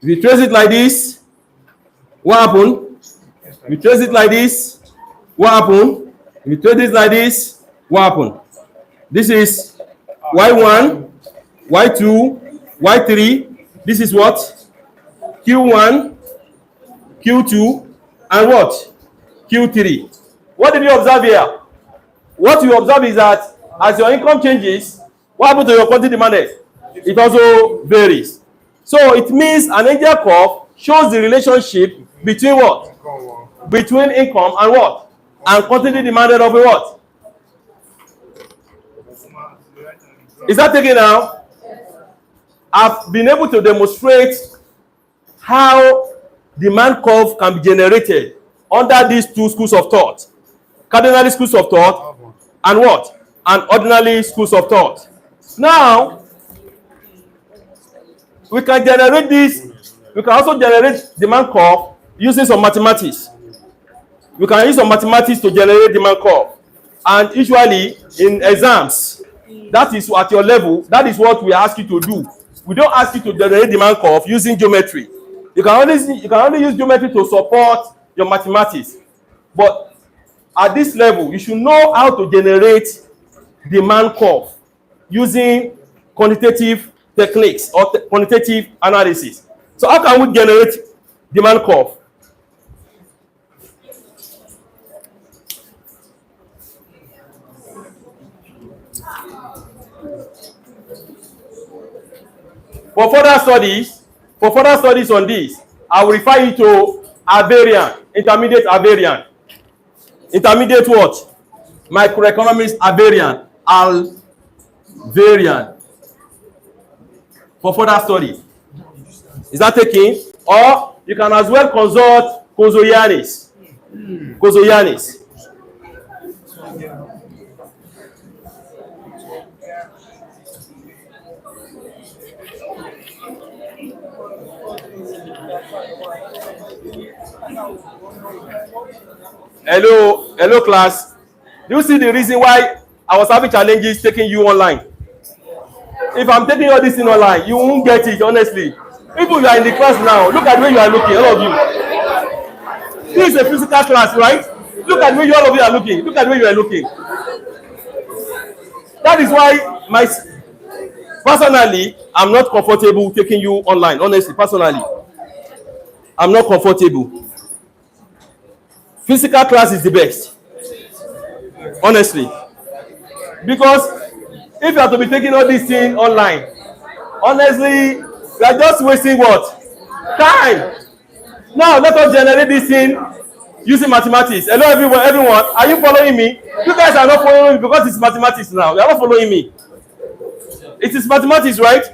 If you trace it like this, what happened? If you trace it like this, what happened? If you trace it like this, what happened? This is y1, y2, y3. This is what? q1, q2, and what? q3. What did you observe here? What you observe is that as your income changes, what happens to your quantity demanded? It also varies. So it means an angel curve shows the relationship between what? Between income and what? And quantity demanded of a what? Is that taken now? I've been able to demonstrate how demand curve can be generated under these two schools of thought. Cardinal schools of thought and what? And ordinary schools of thought. Now, we can generate this. We can also generate demand curve using some mathematics. We can use some mathematics to generate demand curve. And usually in exams, that is at your level, that is what we ask you to do. We don't ask you to generate demand curve using geometry. You can only use geometry to support your mathematics. But at this level, you should know how to generate demand curve using quantitative techniques or quantitative analysis. So how can we generate demand curve? For further studies on this, I will refer you to Avarian, intermediate Avarian. Intermediate what? Microeconomics Avarian, Alvarian. For further study. Is that taken? Or you can as well consult Kozoyanis. Kozoyanis. Hello class. Do you see the reason why I was having challenges taking you online? If I'm taking all this in online, you won't get it, honestly. People you are in the class now, look at the way you are looking, all of you. This is a physical class, right? Look at the way all of you are looking. Look at the way you are looking. That is why personally, I'm not comfortable taking you online, honestly, personally. I'm not comfortable. Physical class is the best, honestly, because if you have to be taking all these things online, honestly, you are just wasting what? Time. Now let us generate this thing using mathematics. Hello everyone, are you following me? You guys are not following me because it's mathematics now. You are not following me. It is mathematics, right?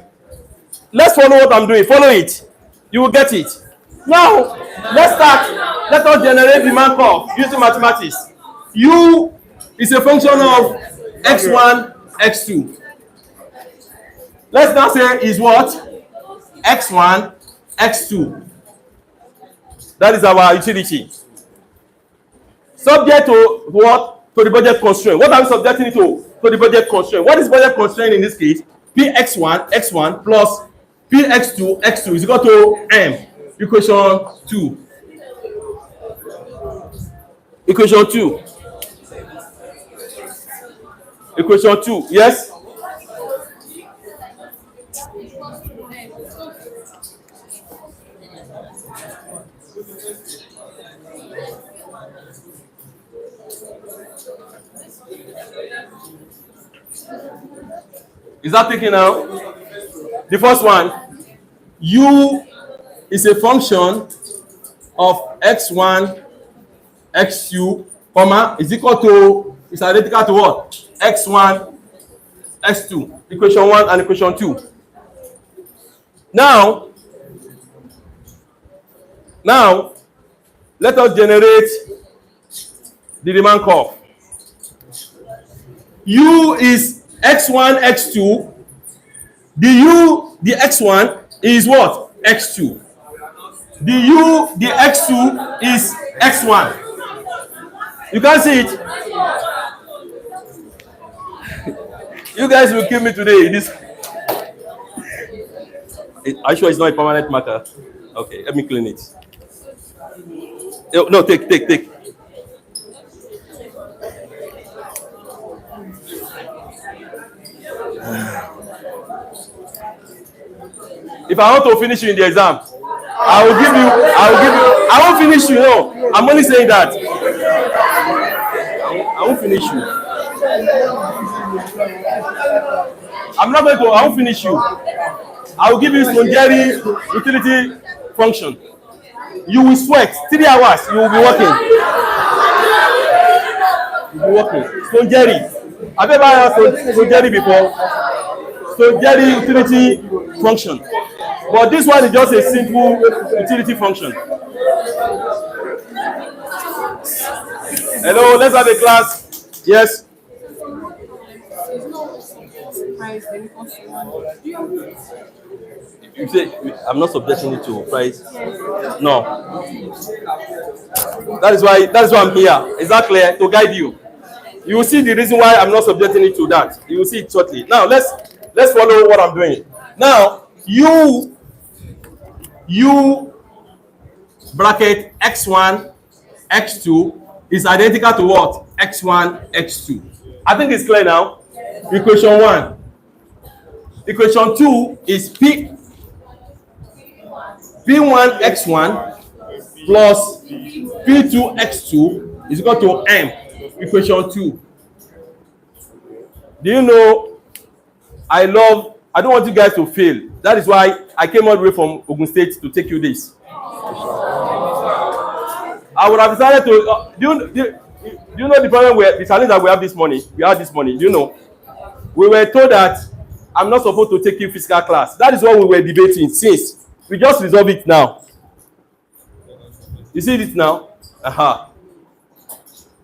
Let's follow what I'm doing. Follow it. You will get it. Now let's start. Let us generate demand curve using mathematics. U is a function of x1, x2. Let's now say is what? X1, x2. That is our utility. Subject to what? To the budget constraint. What are we subjecting it to? To the budget constraint. What is budget constraint in this case? Px1, x1 plus Px2, x2 is equal to m. Equation 2. Equation 2. Equation 2. Yes? Is that taken now? The first one, u is a function of x1, x2, comma, is equal to, is identical to what? X1, x2. Equation 1 and equation 2. Now, let us generate the demand curve. U is x1, x2. The x1 is what? X2. The x2 is x1. You can see it. You guys will kill me today. Are you sure it's not a permanent marker? Okay, let me clean it. No, take. If I want to finish you in the exam, I will give you. I won't finish you. No, I'm only saying that. I won't finish you. I'm not going to. I won't finish you. I will give you Spongeri utility function. You will sweat 3 hours. You will be working. You will be working. Spongeri. Have you ever heard Spongeri before? Spongeri utility function. But this one is just a simple utility function. Hello, let's have a class. Yes. You say I'm not subjecting it to price. No. That is why I'm here. Is that clear? To guide you. You will see the reason why I'm not subjecting it to that. You will see it shortly. Now let's follow what I'm doing. Now you bracket x1 x2 is identical to what? X1 x2. I think it's clear now. Equation 1. Equation 2 is p1 x1 plus p2 x2 is equal to m. Equation 2. Do you know I don't want you guys to fail. That is why I came all the way from Ogun State to take you this. I would have decided to do you know the problem the challenge that we have this morning? We had this morning, you know. We were told that I'm not supposed to take you physical class. That is what we were debating since. We just resolve it now. You see it now?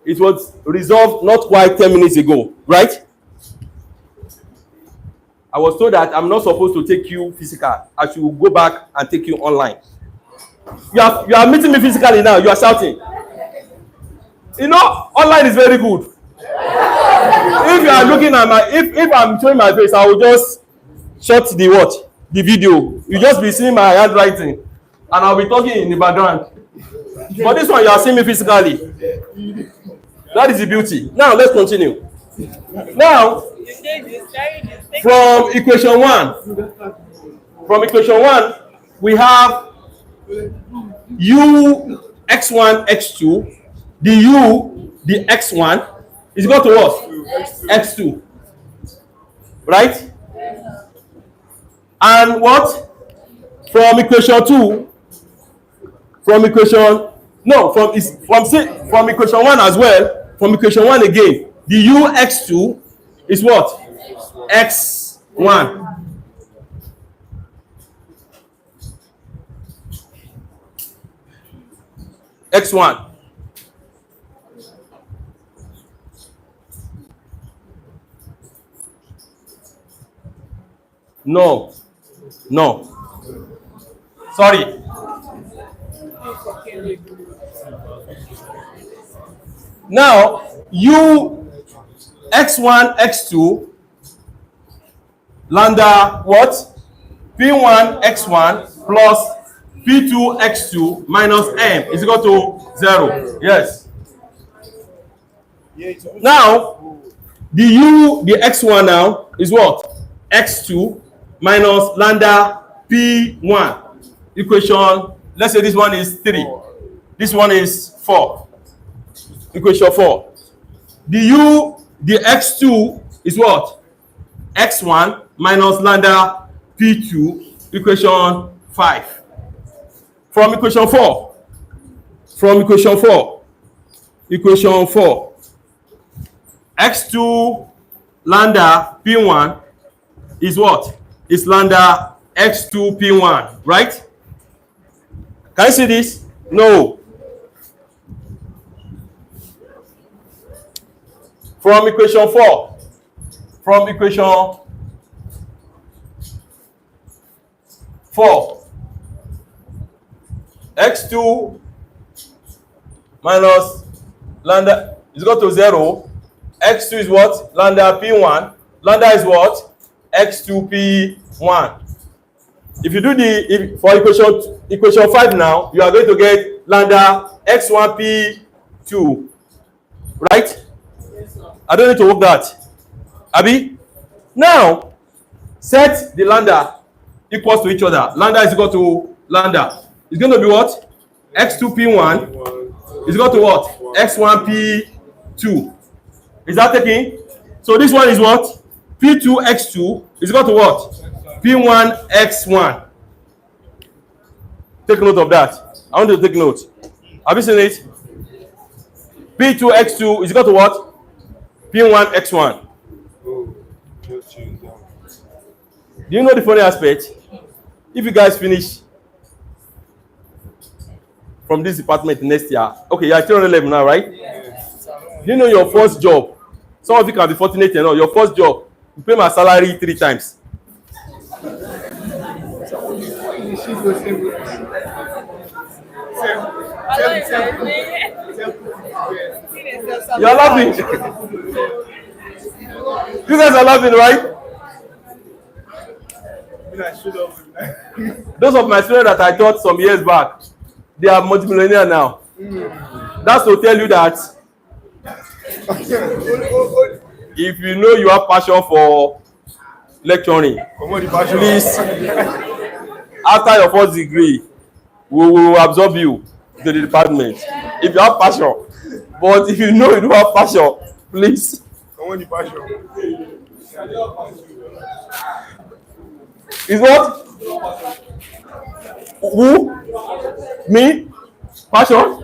It was resolved not quite 10 minutes ago, right? I was told that I'm not supposed to take you physical. I should go back and take you online. You are meeting me physically now. You are shouting. You know, online is very good. If you are looking at if I'm showing my face, I will just shut the video. You just be seeing my handwriting, and I'll be talking in the background. But this one, you are seeing me physically. That is the beauty. Now let's continue. Now, from equation 1, we have u x1 x2. The x1 is equal to what? X2, right? And what? From equation 2, from equation 1 as well. From equation 1 again, the u x2 is what? X1. X1. No. Sorry. Now, u x1 x2 lambda what? p1 x1 plus p2 x2 minus m is equal to 0. Yes. Now, the x1 now is what? X2 minus lambda p1. Equation, let's say this one is 3. This one is 4. Equation 4. The x2 is what? X1 minus lambda p2. Equation 5. From equation 4. Equation 4. X2 lambda p1 is what? Is lambda x2 p1, right? Can you see this? No. From equation 4. X2 minus lambda is equal to 0. X2 is what? Lambda p1. Lambda is what? X2 p1. If you do for equation equation 5 now, you are going to get lambda x1 p2, right? I don't need to work that. Abi? Now, set the lambda equals to each other. Lambda is equal to lambda. It's going to be what? x2 p1 is equal to what? x1 p2. Is that taking? So this one is what? p2 x2 is equal to what? p1 x1. Take note of that. I want you to take note. Have you seen it? p2 x2 is equal to what? p1 x1. Do you know the funny aspect? If you guys finish from this department next year, okay, you are 311 now, right? Do you know your first job? Some of you can be fortunate enough. Your first job, you pay my salary 3 times. You are laughing. You guys are laughing, right? Those of my students that I taught some years back, they are multimillionaire now. That's to tell you that if you know you have passion for lecturing, please, after your first degree, we will absorb you to the department. If you have passion, but if you know you don't have passion, please. Is what? Who? Me? Passion?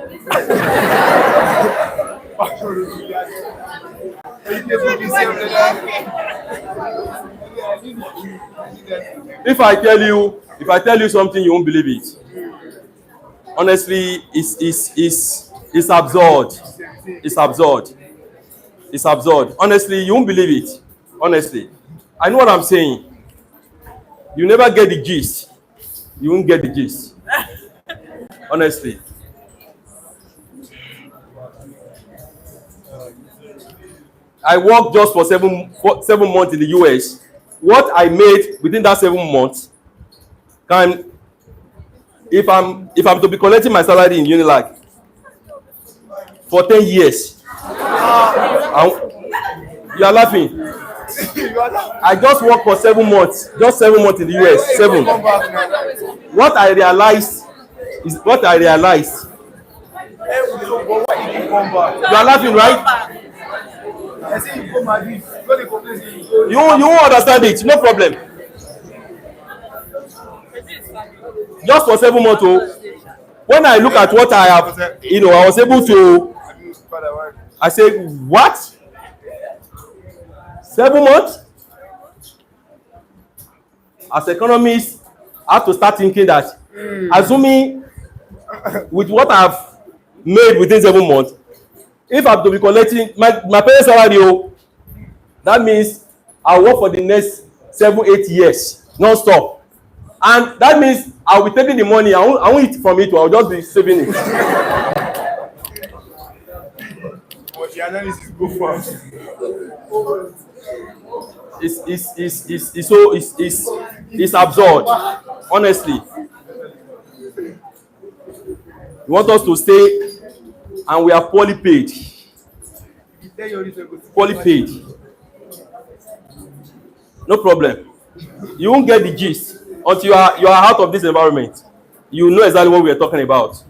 If I tell you something, you won't believe it. Honestly, it's absurd. It's absurd. It's absurd. Honestly, you won't believe it. Honestly, I know what I'm saying. You never get the gist. You won't get the gist. Honestly. I worked just for 7 months in the US. What I made within that 7 months can, if I'm to be collecting my salary in Unilag for 10 years. You are laughing. I just worked for 7 months. Just 7 months in the US. 7. What I realized is what I realized. You are laughing, right? You won't understand it. No problem. Just for 7 months. When I look at what I have, I was able to. I say, what? 7 months? As economists, I have to start thinking that, assuming with what I've made within 7 months, if I have to be collecting my parents' salary, that means I'll work for the next 7-8 years non-stop. And that means I'll be taking the money. I won't eat from it, I'll just be saving it. But the analysis go fast. It's absurd, honestly. You want us to stay and we are poorly paid. Poorly paid. No problem. You won't get the gist until you are out of this environment. You know exactly what we are talking about.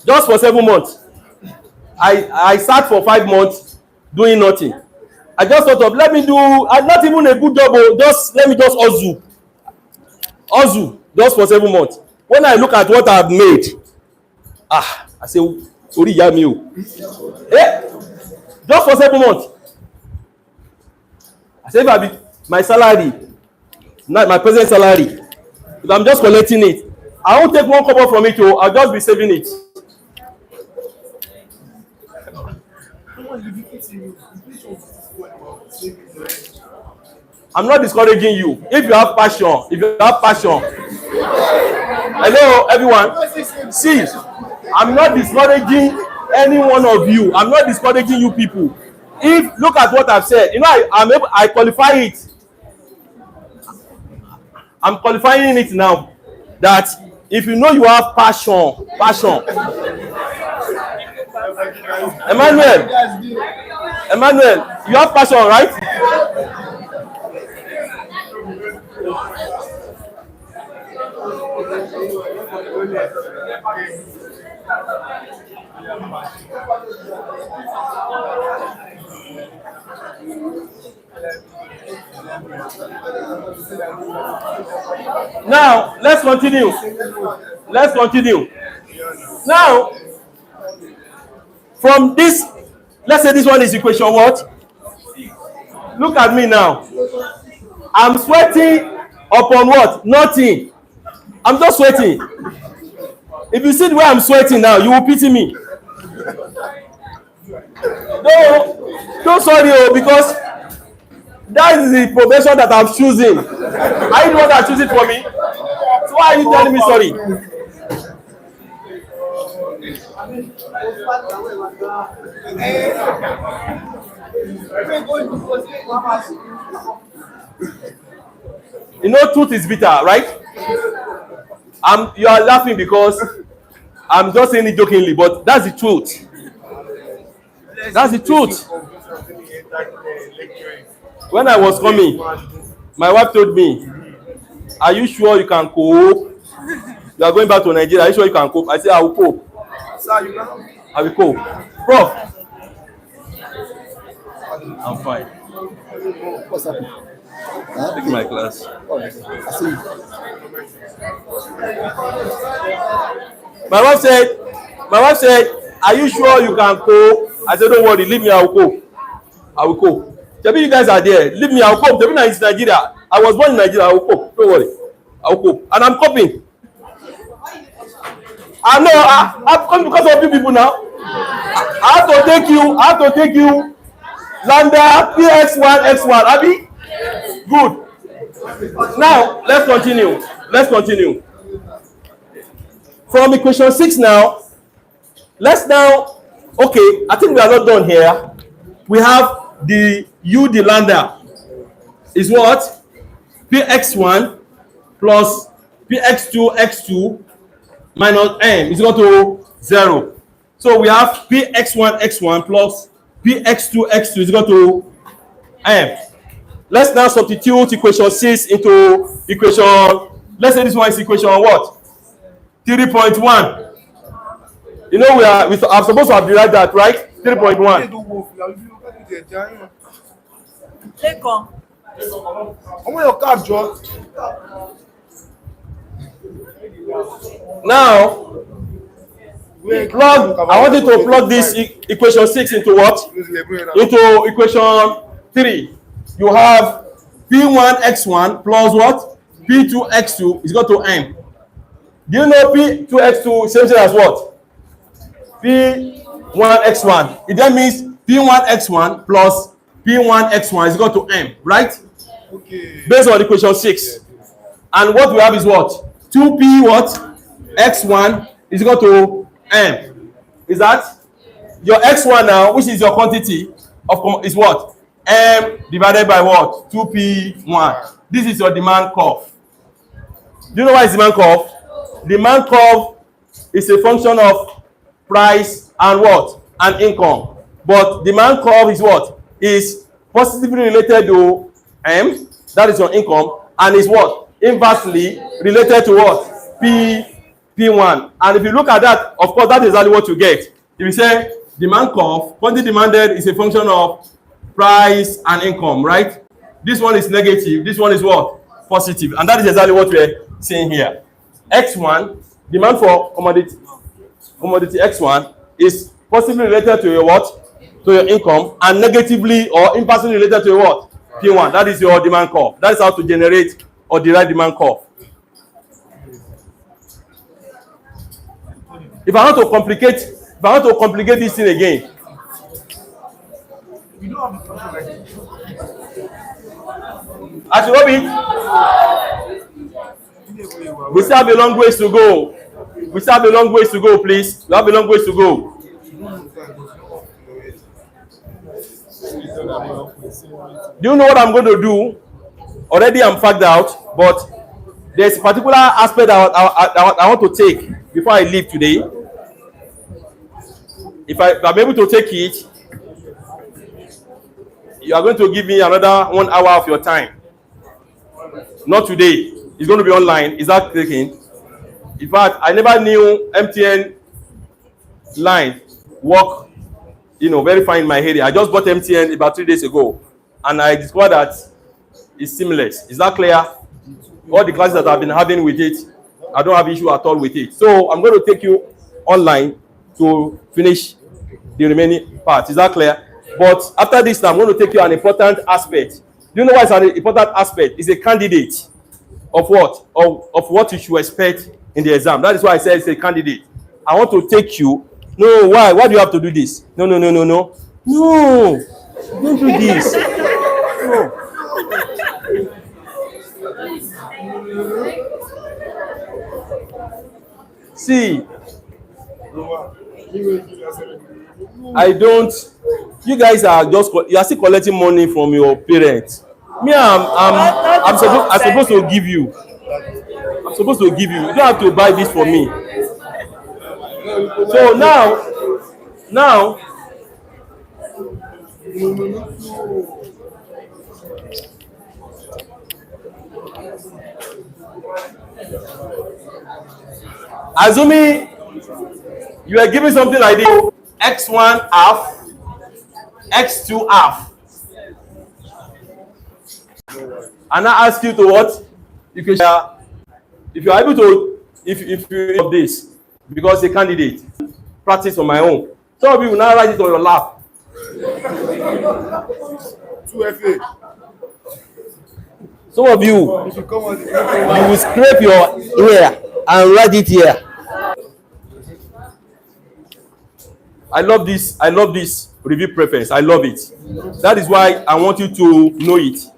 Just for 7 months. I sat for 5 months doing nothing. I just thought of not even a good job, let me just hustle just for 7 months. When I look at what I've made, I say, Ori ya mi o. Just for 7 months. I say, if I be my salary, not my present salary, if I'm just collecting it, I won't take 1 kobo from it, I'll just be saving it. I'm not discouraging you. If you have passion, hello everyone. See, I'm not discouraging any one of you. I'm not discouraging you people. If look at what I've said, I qualify it. I'm qualifying it now. That if you know you have passion, Emmanuel, you have passion, right? Now let's continue. Now from this, let's say this one is equation what? Look at me now. I'm sweating upon what? Nothing. I'm just sweating. If you see the way I'm sweating now, you will pity me. Don't sorry, because that is the profession that I'm choosing. Are you the one that choose it for me? So why are you telling me sorry? You know, truth is bitter, right? You are laughing because I'm just saying it jokingly, but that's the truth. That's the truth. When I was coming, my wife told me, "Are you sure you can cope? You are going back to Nigeria. Are you sure you can cope?" I said, "I will cope. I will cope." Prof, I'm fine. What's happening? Taking my class. Oh, I see. My wife said, "Are you sure you can cope?" I said, "Don't worry, leave me, I will cope. I will cope. Maybe you guys are there. Leave me, I will cope. Maybe now it's Nigeria. I was born in Nigeria, I will cope. Don't worry. I will cope." And I'm coping. I know, I've come because of you people now. I have to take you, Lambda, PX1, X1, Abi? Good. Now, let's continue. From equation 6 now, okay, I think we are not done here. We have the lambda is what? Px1 plus Px2, x2 minus m is equal to 0. So we have Px1, x1 plus Px2, x2 is equal to m. Let's now substitute equation 6 into equation, let's say this one is equation what? 3.1. You know, I'm supposed to have derived that, right? 3.1. Now, I want you to plug this equation 6 into what? Into equation 3. You have P1x1 plus what? P2x2 is equal to m. Do you know P2x2 same thing as what? P1x1. It then means P1x1 plus P1x1 is equal to m, right? Okay. Based on equation 6. And what we have is what? 2P what? X1 is equal to m. Is that? Your x1 now, which is your quantity, is what? M divided by what? 2P1. This is your demand curve. Do you know why it's demand curve? Demand curve is a function of price and what? And income. But demand curve is what? Is positively related to M, that is your income, and is what? Inversely related to what? P1. And if you look at that, of course, that is exactly what you get. If you say demand curve, quantity demanded is a function of price and income, right? This one is negative, this one is what? Positive. And that is exactly what we're seeing here. X1, demand for commodity X1 is positively related to your what? To your income, and negatively or inversely related to your what? P1. That is your demand curve. That is how to generate or derive demand curve. If I want to complicate this thing again, as you know it, we still have a long ways to go. Please. We have a long ways to go. Do you know what I'm going to do? Already I'm fagged out, but There's a particular aspect I want to take before I leave today. If I'm able to take it, you are going to give me another 1 hour of your time. Not today. It's going to be online. Is that taking? In fact, I never knew MTN line work, very fine in my area. I just bought MTN about 3 days ago, and I discovered that it's seamless. Is that clear? All the classes that I've been having with it, I don't have issue at all with it. So I'm going to take you online to finish the remaining part. Is that clear? But after this, I'm going to take you an important aspect. Do you know why it's an important aspect? It's a candidate of what? Of what you should expect in the exam. That is why I said it's a candidate. I want to take you. No, why? Why do you have to do this? No. No, don't do this. No. See, I don't. You guys are still collecting money from your parents. Me, I'm supposed to give you. I'm supposed to give you. You don't have to buy this for me. So now, assuming you are giving something like this, x1 half, x2 half, and I ask you to what? You can share. If you are able to, if you have this, because a candidate practice on my own. Some of you will now write it on your lap. 2FA. Some of you will scrape your ear and write it here. I love this review preference. I love it. That is why I want you to know it.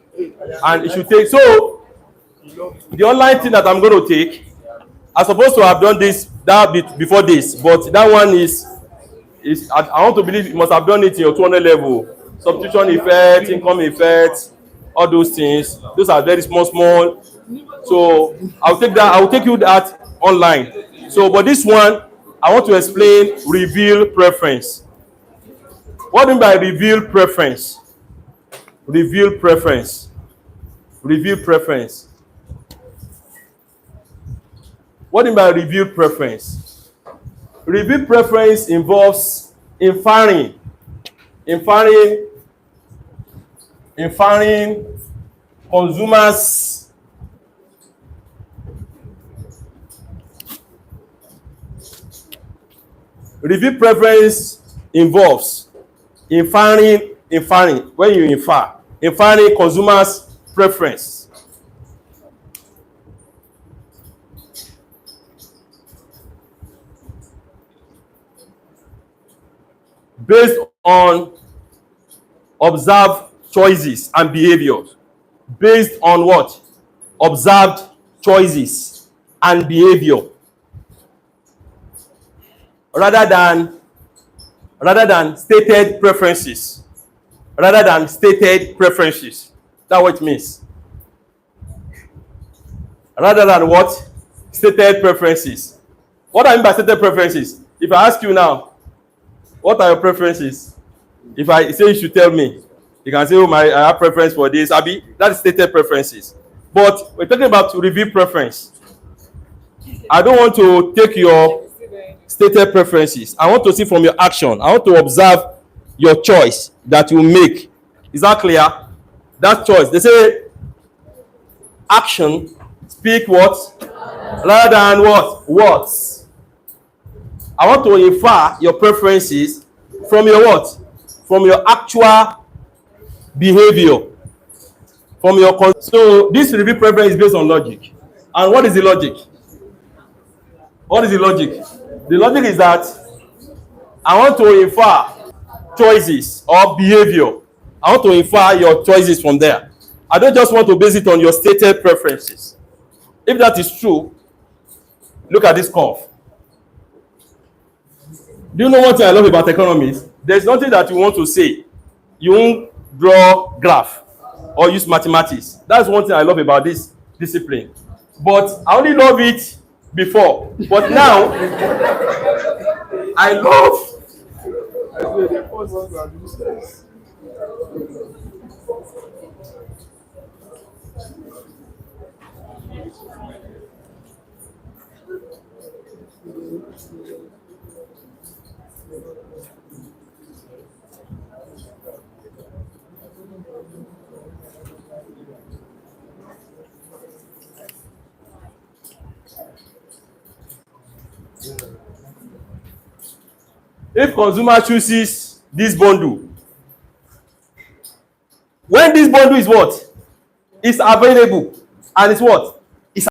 And it should take. So the online thing that I'm going to take, I'm supposed to have done that bit before this, but that one is I want to believe you must have done it in your 200 level. Substitution effect, income effect, all those things. Those are very small. So I'll take you that online. So, but this one, I want to explain reveal preference. What do you mean by reveal preference? Reveal preference. Reveal preference. What do you mean by reveal preference? Reveal preference involves inferring consumers' reveal preference involves inferring when you inferring consumers' preference based on observed choices and behaviors. Based on what? Observed choices and behavior. Rather than stated preferences. That's what it means. Rather than what? Stated preferences. What I mean by stated preferences? If I ask you now, what are your preferences? If I say you should tell me, you can say, I have preference for this. Abi, that's stated preferences. But we're talking about review preference. I don't want to take your stated preferences. I want to see from your action. I want to observe your choice that you make. Is that clear? That choice. They say action speak what? Rather than what? Words. I want to infer your preferences from your what? From your actual behavior. So this review preference is based on logic. And what is the logic? What is the logic? The logic is that I want to infer choices or behavior. I want to infer your choices from there. I don't just want to base it on your stated preferences. If that is true, look at this curve. Do you know what I love about economics? There's nothing that you want to say. You won't draw graph or use mathematics. That's one thing I love about this discipline. but I only love it before. But now, I love. I swear, the first ones are useless. If consumer chooses this bundle, when this bundle is what? Is available and it's what?